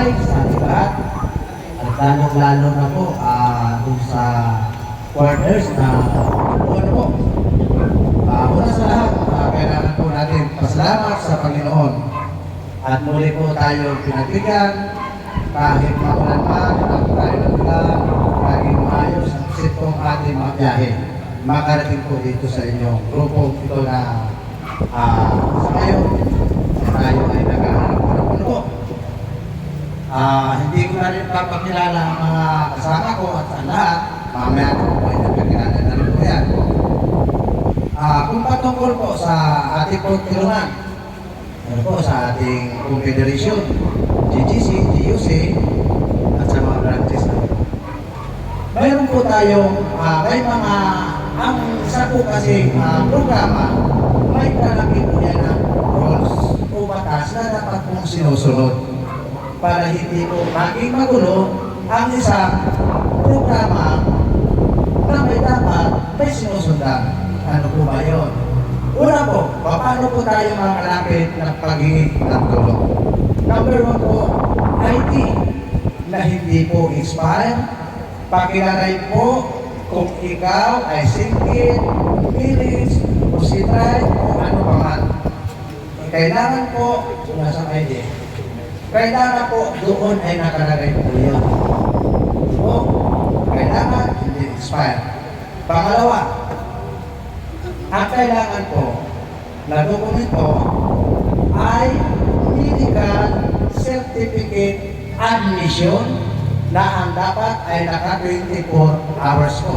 buhay sa lahat. At lalong-lalo na po dun sa quarters na ano po. Una sa lahat, kailangan po natin pasalamat sa Panginoon. At muli po tayo pinagbigyan kahit maulan man, at tayo naglaan, laging maayos ang sitong ating mga biyahe. Makarating po dito sa inyong grupo ito na sa ngayon tayo ay naghahanap ng po. Hindi ko na rin papakilala ang mga kasama ko at sa lahat. Mamaya ko po ay nagkakilala na rin po yan. Kung patungkol po sa ating pagtulungan, ano po sa ating confederation, GGC, GUC, at sa mga branches na ito. Mayroon po tayong, may mga, ang isa po kasi programa, may kalaki po yan ng rules o batas na dapat pong sinusunod para hindi po maging magulo ang isang programa na may dapat may sinusundan. Ano po ba yun? Una po, paano po tayo makalapit ng paghingi ng tulong? Number 1 po, ID na hindi po expire. Pakilagay po kung ikaw ay single, village, o sitray, o ano pa man. Kailangan po, nasa ID. Kailangan po, doon ay nakalagay po yun. So, kailangan hindi expire. Pangalawa, ang kailangan po na dokumento ay medical certificate admission na ang dapat ay naka 24 hours po.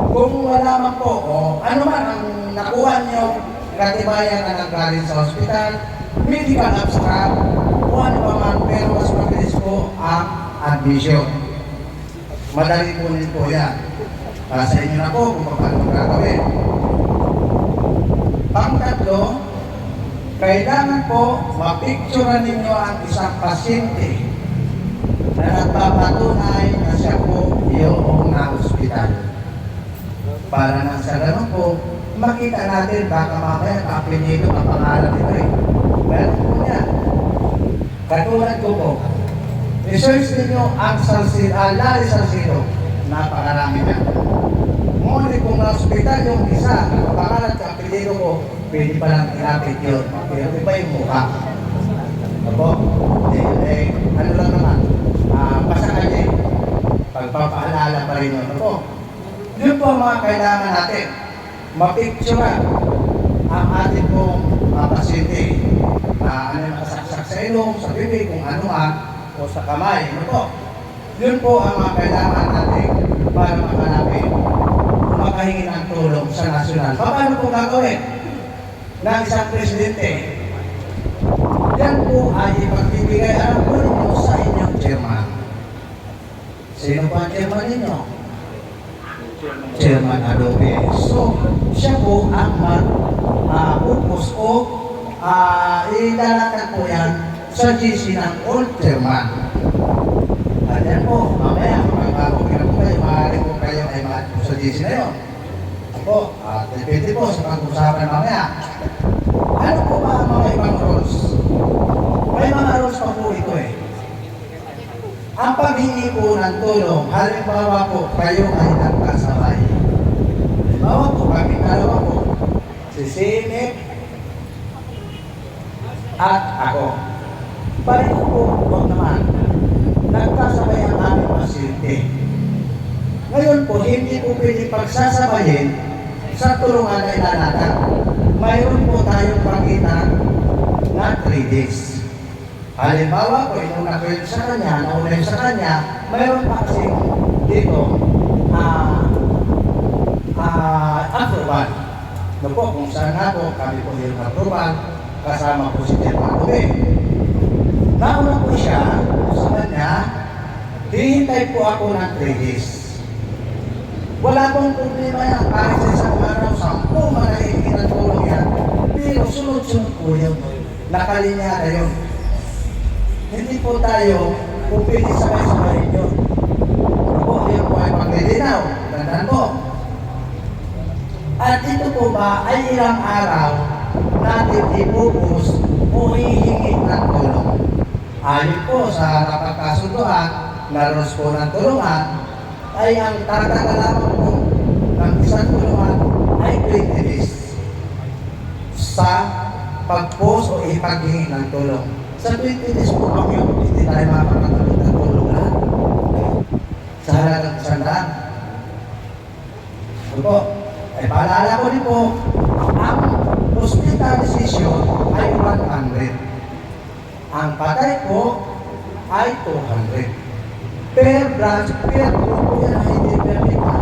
Kung wala man po, ano man ang nakuha niyo katibayan na nanggaling sa hospital, medical abstract, o ano pa man, pero mas mabilis po ang admission. Madali po rin po yan. Sa inyo na po kung paano gagawin. Pangtatlo, kailangan po mapicturean ninyo ang isang pasyente na nagpapatunay na siya po iyong na-hospital. Para nang sa ganun po, makita natin baka mamaya kapinito ang pangalan nito eh. Meron po yan. Katulad ko po, research ninyo ang Larry Salcido. Napakarami niya. Ngunit kung na-hospital yung isa, pangalan sa apelido ko, pwede pa lang ilapit yun. Pero iba yung mukha. Opo? Ano lang naman, basta kanya pagpapaalala pa rin yun. Opo? Yun po ang mga kailangan natin. Mapicture ang ating pong pasyente. Ano yung nakasaksak sa ilong, sa bibig, kung ano o sa kamay. Ano po? Yun po ang mga kailangan natin para makalapit, makahingi ng tulong sa nasyonal. Paano po gagawin ng isang presidente? Yan po ay ipagbibigay alam po ninyo sa inyong chairman. Sino po ang chairman ninyo? Chairman Adobe. So, siya po ang mag-focus o ilalakad po yan sa GC ng all chairman. At yan po, mamaya, pagkakukira po kayo, maaari po kayo ay maat po sa GC na yun. Ako, depende po sa pag-usapan mamaya. Ano po ba ang mga ibang rules? May mga rules pa po ito eh. Ang paghingi po ng tulong, halimbawa po, kayo ay nagkasabay. Halimbawa po, kami dalawa po, si Sinip at ako. Pareho po, huwag naman. Nagkasabay ang aming pasyente. Ngayon po, hindi po pwede pagsasabayin sa tulungan na ilalakad. Mayroon po tayong pagitan na 3 days. Halimbawa po, inuna ko yun sa kanya, nauna yun sa kanya, mayroon pa kasi dito approval. No po, kung saan nga po, kami po yung approval, kasama po si Chairman Ube. Nauna po siya sa kanya, hihintay po ako ng 3 days. Wala pong problema yan. Kahit sa isang araw, 10 malahigit na tulong yan. Pero sunod-sunod po yun. Nakalinya na yun. Hindi po tayo kung pwede sabay-sabay yun. Po, yun po ay paglilinaw. Tandaan po. At ito po ba ay ilang araw na natin i-focus o hihingi ng tulong. Ayon po sa napagkasunduan na rules po ng tulungan, ay ang tatagalaman po ng isang tulungan ay 20 days sa pag-post o ipaghingi ng tulong. Sa 20 days po kami hindi tayo makakatulog ng tulong lahat. Sa halagang 100. Ano po? Ay paalala ko din po, ang hospitalization ay 100. Ang patay po ay 200. Per branch, per grupo yan ay hindi per lima.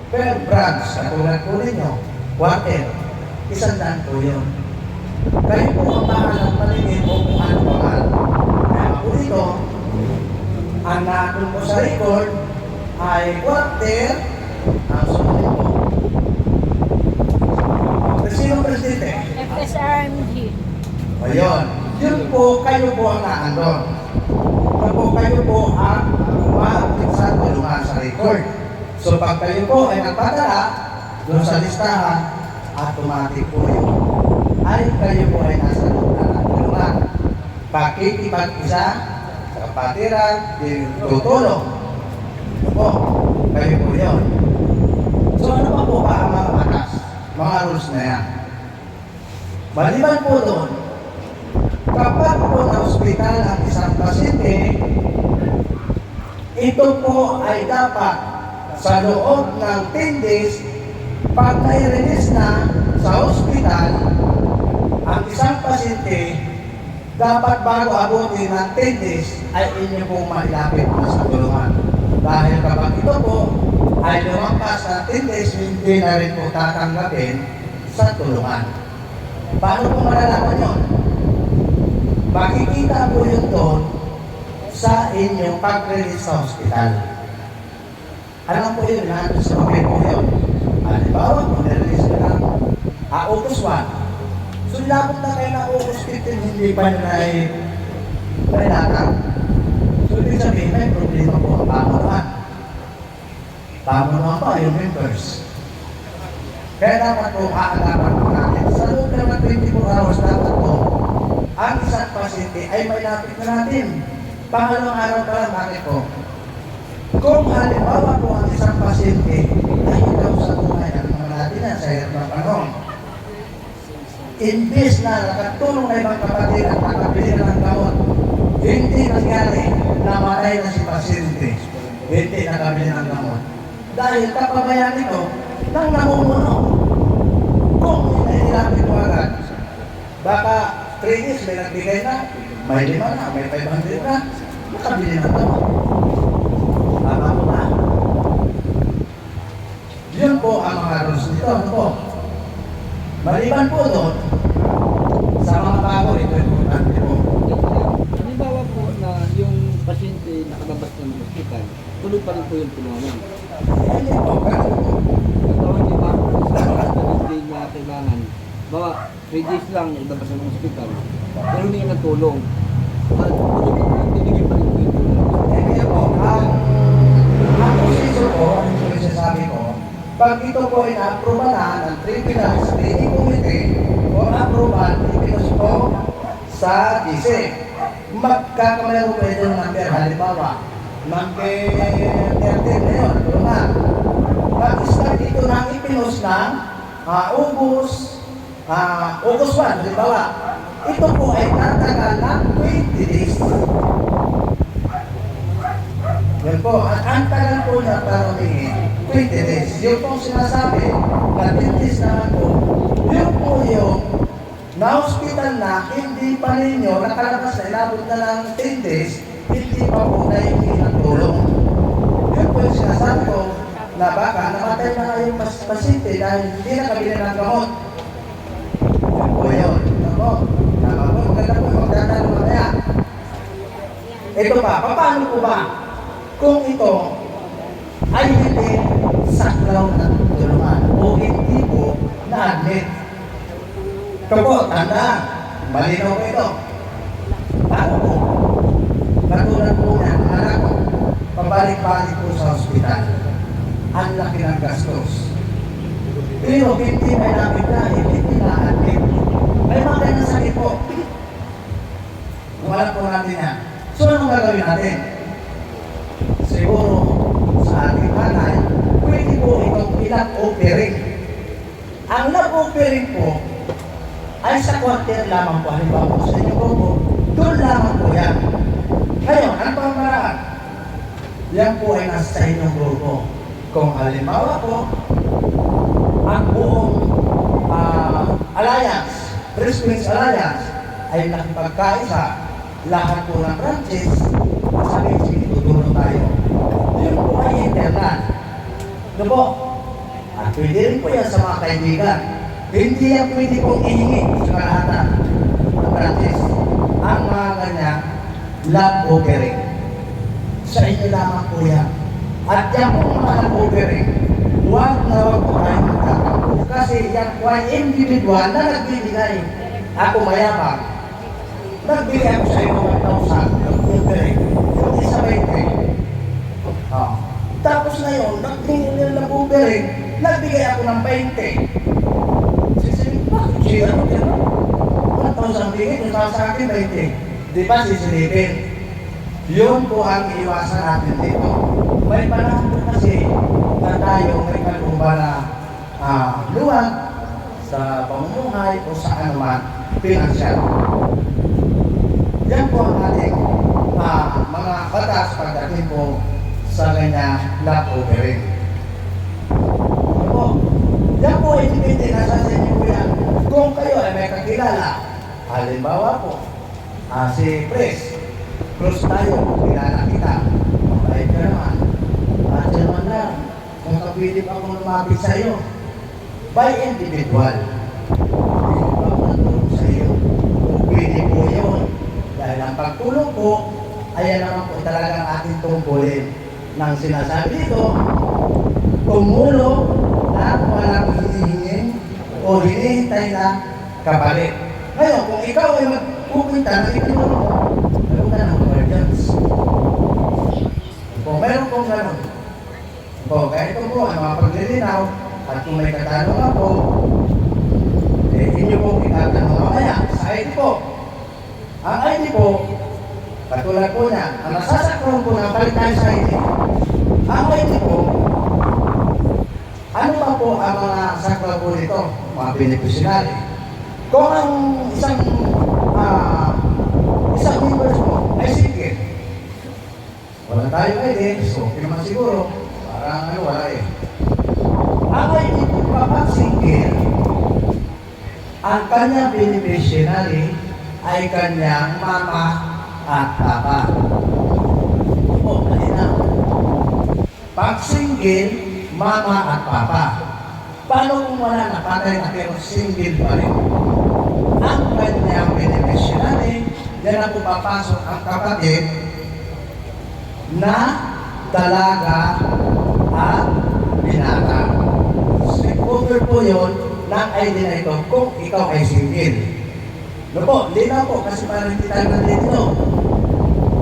Per branch, katulad po ninyo, quarter, 100 po yun. Kayo po ang mahalang paligid o kung ano pa man. Kaya po dito, ang natin po sa record ay quarter, ang sumunod po. Sino presidente? FSRMG. Ayun. Yun po, kayo po ang naandon. Kayo po ang sa tulungan sa record. So pag kayo po ay nagpadala doon sa listahan, automatic po yun. Ay kayo po ay nasa loob ng tulungan. Pakikipag-isa sa kapatiran, tutulong. Po, kayo po yun. So ano pa po ba ang mga batas? Mga rules na yan. Maliban po doon, kapag po na ospital ang isang pasyente, ito po ay dapat sa loob ng 10 days, pag nai-release na sa ospital, ang isang pasyente, dapat bago abutin ng 10 days, ay inyo pong mailapit po sa tulungan. Dahil kapag ito po ay lumampas ng 10 days, hindi na rin po tatanggapin sa tulungan. Paano po malalaman yun? Makikita po yun doon sa inyong pag-release sa hospital. Alam po yun, natin sa papel po yun. Halimbawa, kung nirelease ka ng August 1, so labot na kayo na August 15, hindi pa nyo na nailatang. So ibig sabihin, may problema po ang pamunuan. Pamunuan pa yung members. Kaya dapat po kaagapan po natin. Sa loob naman 24 hours dapat po, ang isang pasyente ay may lapit na natin. Pangalawang araw pa lang, bakit po? Kung halimbawa po ang isang pasyente ay ikaw sa tunay ang mga natin na sa hirap ng panahon. Imbes na nakatulong na ibang kapatid at nakabili na ng gamot, hindi nangyari na matay na si pasyente. Hindi nakabili ng gamot. Dahil kapabayaan ito, nang namumuno. Kung inilapit mo agad, baka 3 years may nagbigay na, may 5 na, may 500 na, nakabili na ito. Tama po na. Yun po ang mga rules nito. Ano po? Maliban po doon, sa mga bago, ito importante po. Halimbawa po na yung pasyente nakalabas ng hospital, tuloy pa rin po yung tulungan. Hindi po, ganun po. Pagkawin di ba, hindi na kailangan, bawa 3 days lang na ilabas ng hospital, pero hindi na tulong. At tuloy pa rin po yung tulong. Hindi po, ang procedure po, ang sinasabi ko, pag ito po ay na-approve na ng Tribunal Screening Committee o approval, ipinus po sa DC. Magkakamero po ito ng number, halimbawa, number 13 na yun, tulungan. Pag-start ito ng ipinus ng August 1, halimbawa, ito po ay tatagal ng 20 days. Yan po, at ang tagal po niya para humingi, 20 days. Yung pong sinasabi, na 10 days naman po, yun po yung na-hospital na, hindi pa ninyo, nakalabas na, inabot na ng 10 days, hindi pa po nahingi ng tulong. Yun po yung sinasabi ko, na baka namatay na kayong pasyente dahil hindi nakabili ng gamot. Yun po yun. Ano po? Tama po, maganda po, magdadalo mamaya. Ito pa, paano po ba? Kung ito ay hindi saklaw na tulungan o hindi po na-admit. Ito po, tanda, malinaw po ito. Paano po? Katulad po niya, anak ko, pabalik-balik po sa ospital. Ang laki ng gastos. Pero 50 may lapit na, 50 na athlete. May mga ganyan sakit po. Wala po natin yan. So, anong gagawin natin? Siguro, sa ating hanay, pwede po itong ilang offering. Ang love offering po, ay sa quarter lamang po. Halimbawa po sa inyo po, doon lamang po yan. Ngayon, ang pamaraan, yan po ay nasa sa inyong grupo. Kung halimbawa po, ang buong Alliance, Three Springs Alliance, ay nakipagkaisa, lahat po ng branches, sabihin, sige, tutulong tayo. Yun po ay internal. Ito po, at pwede rin po yan sa mga kaibigan. Hindi yan pwede pong ihingi sa kalahatan ng branches. Ang mga ganyan, love offering. Sa inyo lamang po yan. At yan po mga love offering, huwag na huwag po kayo magtatampo. Kasi yan po ay individual na nagbibigay. Ako mayabang. Nagbigay ako sa iyo 1,000. Love offering. Yung isa 20. Tapos na yun, love offering, nagbigay ako ng 20. Bakit siya? Ano gano'n? 1,000 bigay, kung sa akin 20. Di ba sisilipin? Yun po ang iiwasan natin dito. May panahon po kasi na tayo may kalumba na luwag sa pamumuhay o sa anuman pinansyal. Yan po ang ating mga batas pagdating po sa kanya love offering. Yan po ay depende na sa inyo po yan. Kung kayo ay may kakilala, halimbawa po, si Pres, close tayo, kilala kita, mabait ka naman, siya naman lang, kung kapilip akong lumapit sa iyo, by individual, pwede pa ako natulong sa iyo, kung pwede po yun, dahil ang pagtulong po, ayan naman po talagang ating tungkulin ng sinasabi dito, tumulong na walang hihingin o hinihintay na kapalit. Ngayon, kung ikaw ay magpupunta na itinulong mo, meron ka ng guardians. Kung meron kong gano'n, kaya ito po ang mga paglilinaw at kung may katanungan po, inyo po itatanong mamaya sa ID po. Ang ID po, katulad po niya, ang nasasakron po ng palit tayo sa ID, ang ID po, ano pa po ang mga sakral po nito? Mga beneficiary. Kung ang isang members mo ay single, wala tayo ID, so okay naman siguro, parang wala eh. Ang ID po kapag single, ang kanyang beneficiary ay kanyang mama at papa. O, malinaw. Pag single, mama at papa. Paano kung wala na patay na pero single pa rin? Ang kanyang beneficiary, yan ang pupapasok ang kapatid na dalaga at binata. Cover po yun ng ID na ito kung ikaw ay single. No po, hindi na po kasi parang hindi tayo nandito.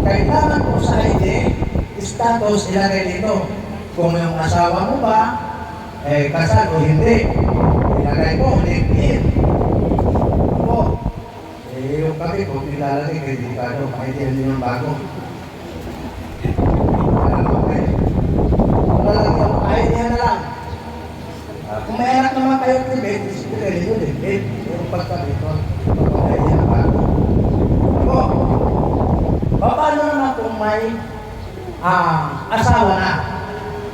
Kailangan po sa ID, status ilagay dito. Kung yung asawa mo ba, kasal o hindi. Ilagay mo, live-in. Ako, yung kami po, nilalagay kay Dicado, pakitihan nyo yung bago. Lalagyan mo, kahit yan na lang. Kung may anak naman kayo private, siguro yun, live-in. Yung pagkabito, kahit yan na bago. Ako, paano naman kung may asawa na?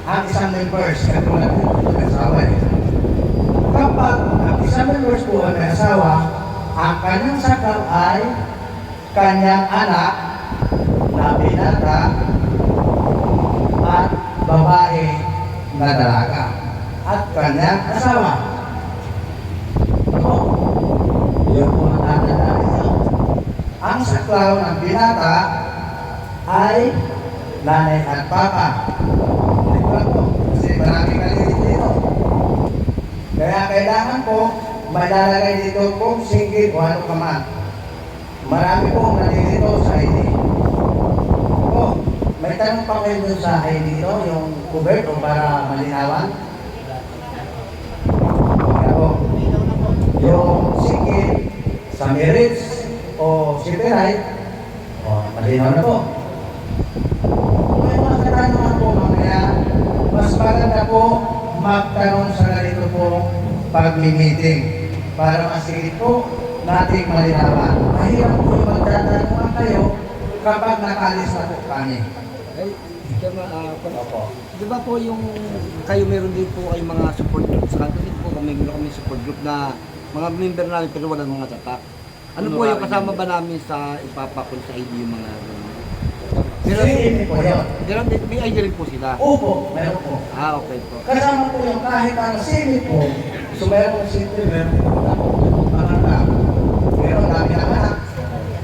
Ang isang members, katulad ng asawa eh. Kapag ang isang members po ang may asawa, ang kanyang sakal ay kanyang anak na binata at babae na dalaga at kanyang asawa. Ito, yun po ang tatandaan niyo. Ang saklaw ng binata ay nanay at papa. Kasi maraming kaliit dito. Kaya kailangan po may lalagay dito kung single o ano ka man. Marami po nalilito sa ID. O, may tanong pa kayo dun sa ID dito, yung cover o para malinawan. yung sikit, sa merits, o copyright, o malinaw na po. May mga katanungan po mamaya, mas maganda po magtanong sa ganito po pag-meeting para masigit po nating malinawan. Mahirap po yung magtatanungan kayo kapag nakalis na po kami. Ay, tama, Opo. di ba po yung kayo meron din po kayong mga support group sa kanto din po meron kami support group na mga member namin pero walang mga tatak. Ano po yung kasama ba namin sa ipapakon sa ID yung mga meron Sige po yun. meron din, may ID rin po sila. Opo, meron po. Ah, okay po. Kasama po yung kahit ang sini po. So meron po simple, meron po pangarap. Pero ang dami ng anak.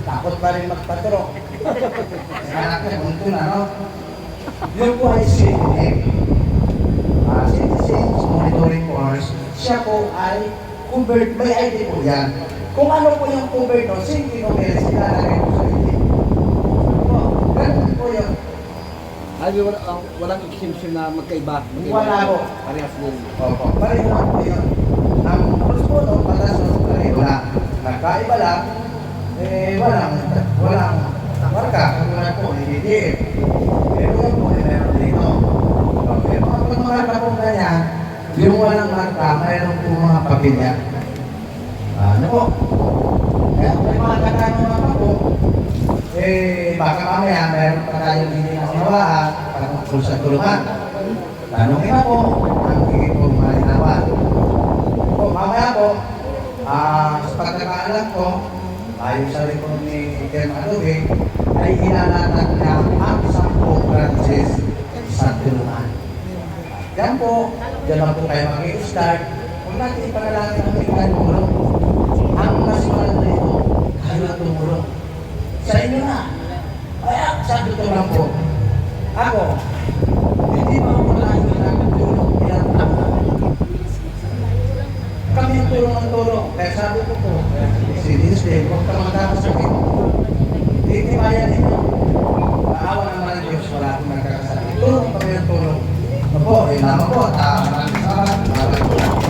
Takot pa rin magpaturok. Anak niya, bunto na, no? Yun po ay citizen. Citizens Monitoring Force. Siya po ay covered, may ID po yan. Kung ano po yung covered no, sige no, may silalagay po sa ID. Ganun po yun. Ay, walang exemption na magkaiba. Wala po. Parehas din. Opo, pareho lang po yun. Ang rules po, no, patas no, pareho lang. Nagkaiba lang, walang marka. Kung wala po, hindi. Pero yun po, meron dito. Okay, mga marka po ganyan, yung walang marka, mayroon po mga pamilya. Ano po? Kaya may mga katanungan pa po, baka mamaya mayroon pa tayong hindi naunawaan patungkol sa tulungan. Tanungin na po, ang higit po malinawan. Po, mamaya po, sa pagkakaalam ko, ayon sa report ni Ken Adobe, ay inalatag niya ang 10 branches sa tulungan. Yan po, dyan lang po kayo mag-i-start. Huwag natin ipanalangin ang mga tumulong. Ang mas maganda ito, kayo ang tumulong. Sa inyo na. Kaya, sabi ko lang po, ako, hindi pa ako malayo na tulong ilang taon. Kami ang tulong ng tulong. Kaya sabi ko po, si Disney, huwag ka magkakasakit. Hindi kaya ninyo. Maawa naman ang Diyos, wala akong nagkakasakit. Tulong kami ang tulong. Opo, yun naman po. Maraming salamat.